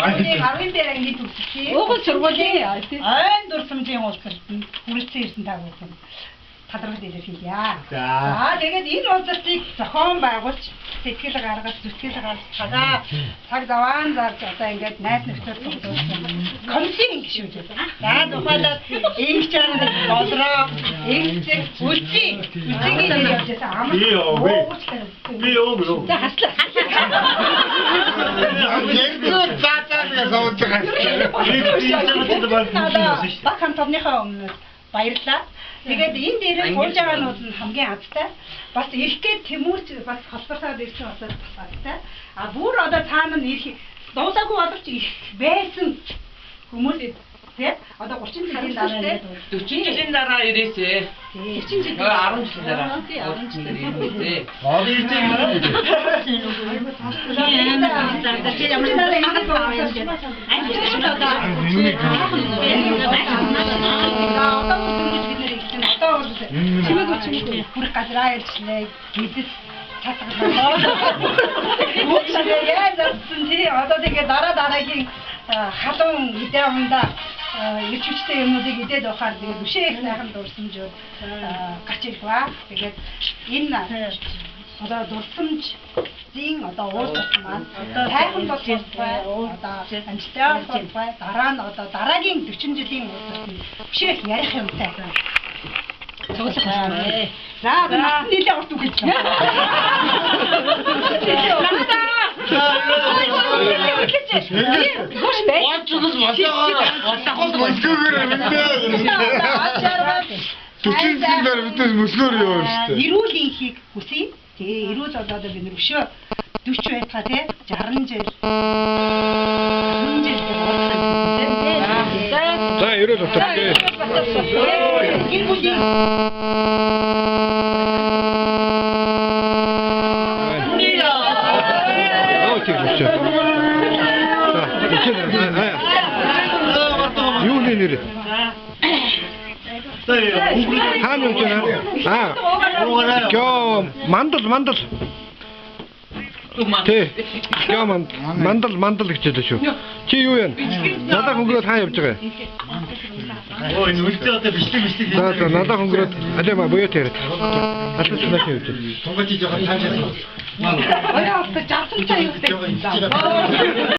Арын дээр ингэ дүрсчихээ. Угол сургуулийн Айн дурсамжийн уулзалтанд хүрэлцэн ирсэн дагуулсан талархал илэрхийлье. За тэгээд энэ уулзалтыг зохион байгуулж сэтгэл гаргаж зүтгэл гаргацгаа цаг заваан зарж одоо ингээд найз нөхдөд тоглуулсан комиссийн гишүүд. За тухайлбал инх чанар бодроо инх үлцгийн явж байсан амар. Би юу. За хаслаа. Баг хамтныхаа өмнөөс баярлалаа. Тэгээд энэ дээрээ сууж байгаанууд нь хамгийн азтай. Бас ирэх гээд Тэмүүрч бас холбоосоод ирсэн болоод бас азтай. А бүр одоо цаана нь ирэх дуулаагүй боловч их байсан хүмүүс тий одоо 30 жилийн дараа 40 жилийн дараа ирээсээ. 40 жилийн 10 жилийн дараа. 10 жилийн ирээсээ. чимээг хүрэх газраа ярьчлаа гэдэл цацгаа яа зовсон тий одоо тэгээ дараагийн халуун видеонд ирч хүчтэй юмнуудыг идээд явахаар тэгээ бүшээ их сайхан дурсамжууд гарч ирэх ба тэгээд энэ одоо дурсамжийн одоо уулзалт маань сайхан болох бай одоо амжилттай болох бай дараа нь одоо дараагийн 40 жилийн уулзалт бүшээ их ярих юмтай цуглах байна. За нийлээ урт үг гэж. Эрүүл инхийг хүсье. Тэгээ эрүүл болоод би нөрвшөө 40 байтгаа те 60 жил 60 жил гэж За эрүүл утгатай. гэр бүлийн Юу нэр? Хаана юм чинь? Мандал. Тий. Мандал гэж хэлдэг шүү. Чи юу вэ? Надад хөнгөрөөд хаа явж байгаа юм? Энэ үлдээ одоо бичлэг. За надад хөнгөрөөд алема буяа тэрэг. Аль ч надад явж байгаа. Тунгаж жоохон таашаасан. Орой авто 60 цаа юу гэдэг.